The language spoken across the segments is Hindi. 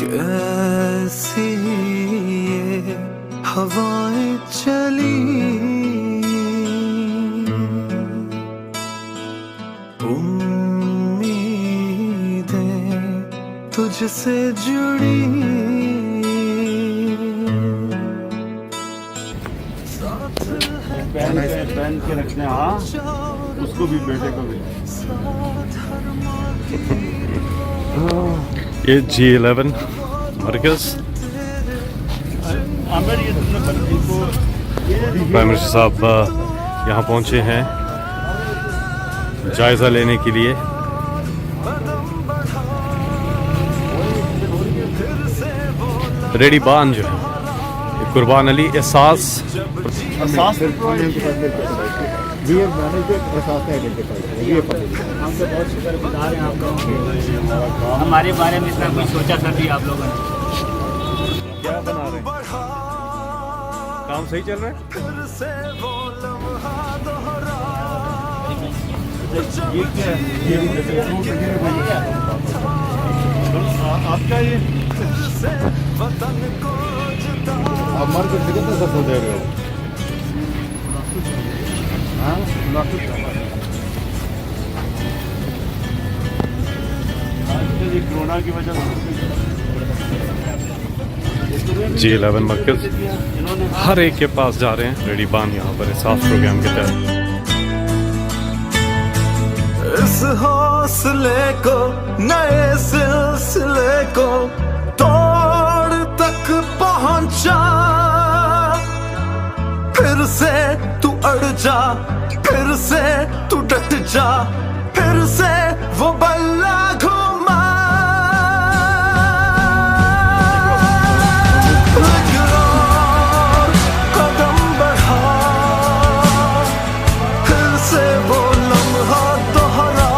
कैसी ये हवाएं चली, उम्मीदें तुझसे जुड़ी। पहन के रखने, हाँ उसको भी, बेटे को भी। ये G11 मरकज प्राइम मिनिस्टर साहब यहाँ पहुँचे हैं जायज़ा लेने के लिए। रेडी बान जो है कुर्बान अली एहसास हमारे बारे में इतना कुछ सोचा था भी आप लोगों ने। क्या बना रहे हैं? काम सही चल रहा है? ये क्या है? आपका ये आप मार्केट से कितने सस्ता दे रहे हो? हाँ कोरोना की वजह से G11 मरकज हर एक के पास जा रहे हैं रेडी बान यहाँ पर एहसास प्रोग्राम के तहत। इस हौसले को, नए सिलसिले को तोड़ तक पहुंचा, फिर से तू अड़ जा, फिर से तू डट जा, फिर से वो बल्ला घुमा। कदम बढ़ा, फिर से वो लम्हा दोहरा,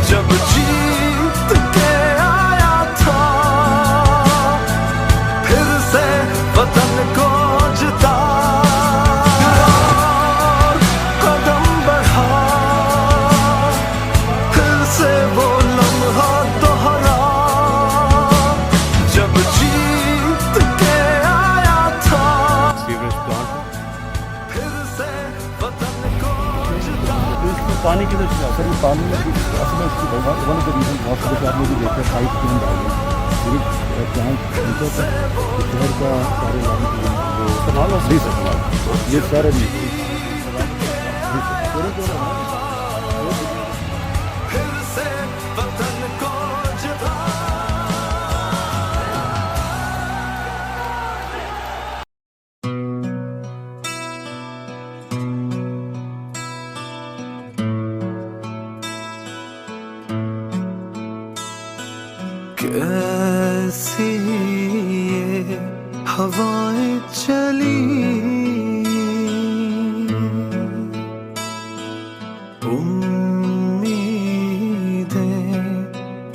जब जीत के आया था, फिर से वतन को जिता। कदम बढ़ा, फिर से वो लम्हा दोहरा, जब जीत के आया था, फिर से वतन को जिता। पानी की सर पानी में असल में इसकी वन ऑफ द रीजन बहुत सारे आपने भी देखा पाइप क्यों डाल रहे हैं शहर का सारे लाइन ये सारे फिर से वतन को जिता। कैसी ये हवाएं चली, उम्मीदें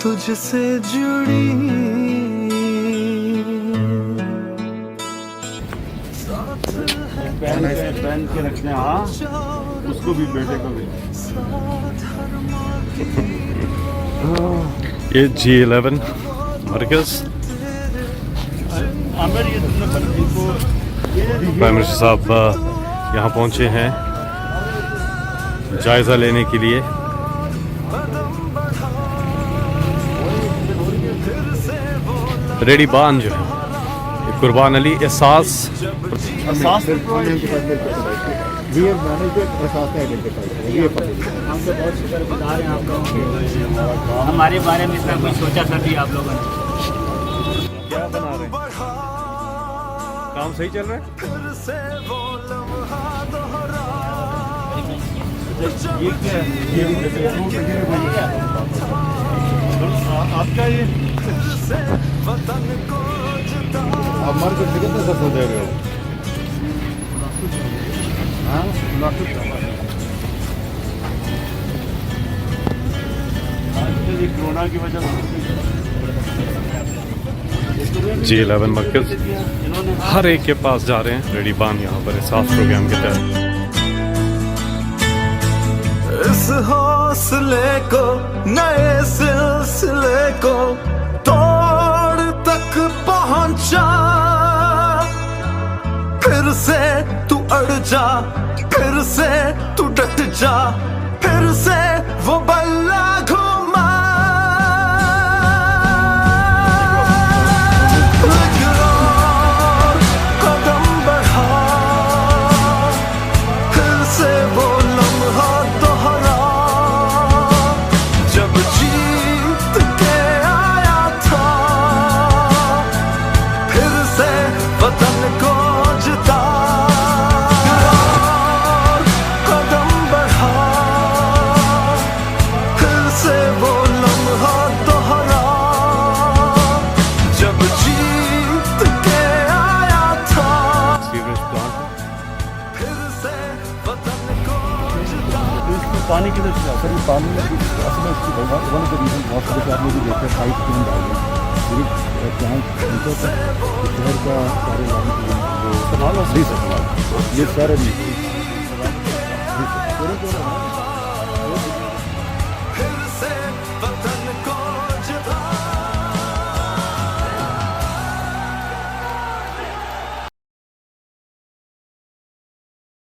तुझसे जुड़ी। पहन के रखने, हाँ उसको भी, बेटे को भी। ये G11 मरकज प्राइम मिनिस्टर साहब यहाँ पहुँचे हैं जायज़ा लेने के लिए। रेडी बान जो है कुर्बान अली एहसास हमारे बारे में इतना कुछ सोचा था भी आप लोगों ने। क्या बना रहे हैं? काम सही चल रहा है? ये क्या है? आपका ये आप मार्केट से कितने सस्ता दे रहे हो? हाँ कोरोना की वजह से G11 मरकज हर एक के पास जा रहे हैं रेडी बान यहाँ पर एहसास प्रोग्राम के तहत। इस हौसले को, नए सिलसिले को तोड़ तक पहुंचा, फिर से तू अड़ जा, फिर से तू डट जा, फिर से वो बल्ला घुमा। कदम बढ़ा, फिर से वो लम्हा दोहरा, जब जीत के आया था, फिर से वतन को जिता। कदम बढ़ा, फिर से वो लम्हा दोहरा, जब जीत के आया था, सीवरेज प्लांट फिर से वतन को जिता। इसमें पानी किधर से आता है? सर ये पानी असल में इसकी वन ऑफ द रीजन बहुत सारे आपने भी देखा है, पाइप क्यों डाल रहे हैं टैंक नीचे तक शहर का सारे लाइन वो ये सारे